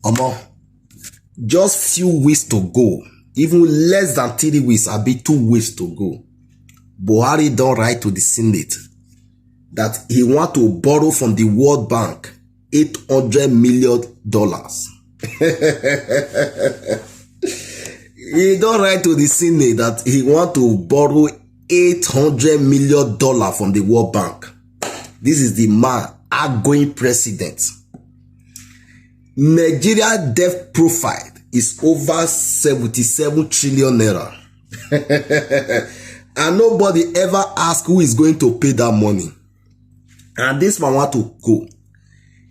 Omo, just few weeks to go, even less than 3 weeks, abi 2 weeks to go. Buhari don write to the Senate that he want to borrow from the World Bank $800 million. He don write to the Senate that he want to borrow $800 million from the World Bank. This is the man, outgoing president. Nigeria debt profile is over 77 trillion naira. And nobody ever ask who is going to pay that money. And this man want to go.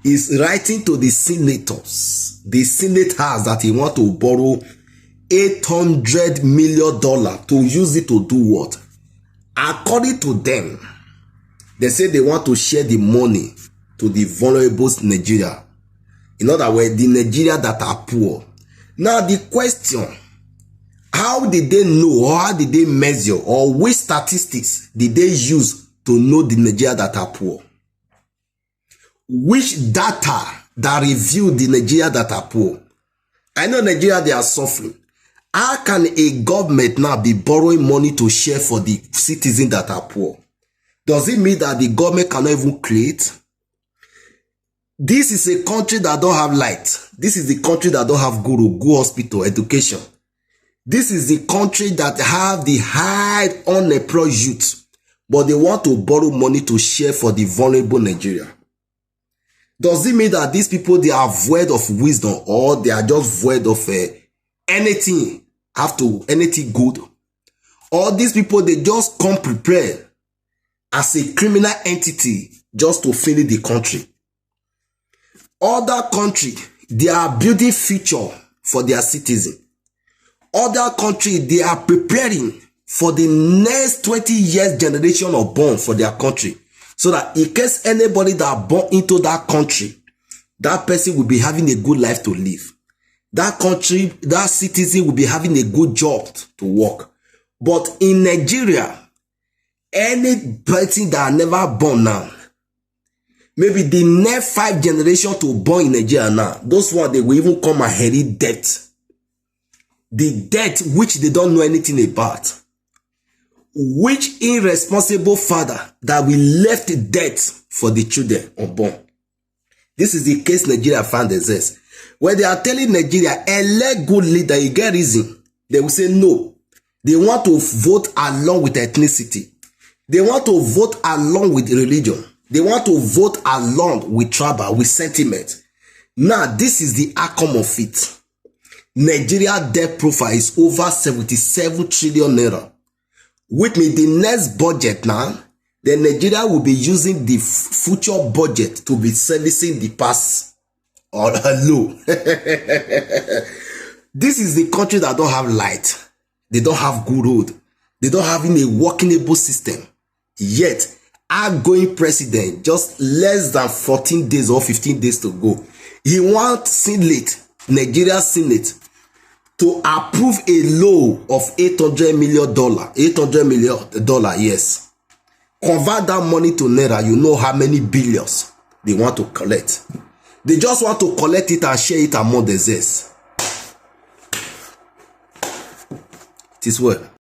He's writing to the senators, the Senate House, that he want to borrow $800 million to use it to do what? According to them, they say they want to share the money to the vulnerable Nigeria. In other words, the Nigeria that are poor. Now the question, how did they know, or how did they measure, or which statistics did they use to know the Nigeria that are poor? Which data that reveal the Nigeria that are poor? I know Nigeria, they are suffering. How can a government now be borrowing money to share for the citizens that are poor? Does it mean that the government cannot even create? This is a country that don't have light. This is the country that don't have good hospital, education. This is the country that have the high unemployed youth, but they want to borrow money to share for the vulnerable Nigeria. Does it mean that these people, they are void of wisdom, or they are just void of anything good? Or these people, they just come prepared as a criminal entity just to fill the country? Other country, they are building future for their citizens. Other country, they are preparing for the next 20 years generation of born for their country. So that in case anybody that born into that country, that person will be having a good life to live. That country, that citizen will be having a good job to work. But in Nigeria, any person that are never born now, maybe the next 5 generations to born in Nigeria now, those ones, they will even come and inherit debt. The debt which they don't know anything about. Which irresponsible father that will left debt for the children unborn? This is the case Nigeria found themselves. When they are telling Nigeria, elect good leader, you get reason. They will say no. They want to vote along with ethnicity. They want to vote along with religion. They want to vote along with tribal, with sentiment. Now, this is the outcome of it. Nigeria debt profile is over 77 trillion naira. Which means the next budget now, then Nigeria will be using the future budget to be servicing the past or low. This is the country that don't have light. They don't have good road. They don't have a workable system. Yet, outgoing president, just less than 14 days or 15 days to go, he wants Senate, Nigeria Senate, to approve a law of $800 million. $800 million, yes. Convert that money to naira, you know how many billions they want to collect. They just want to collect it and share it among themselves. It is well.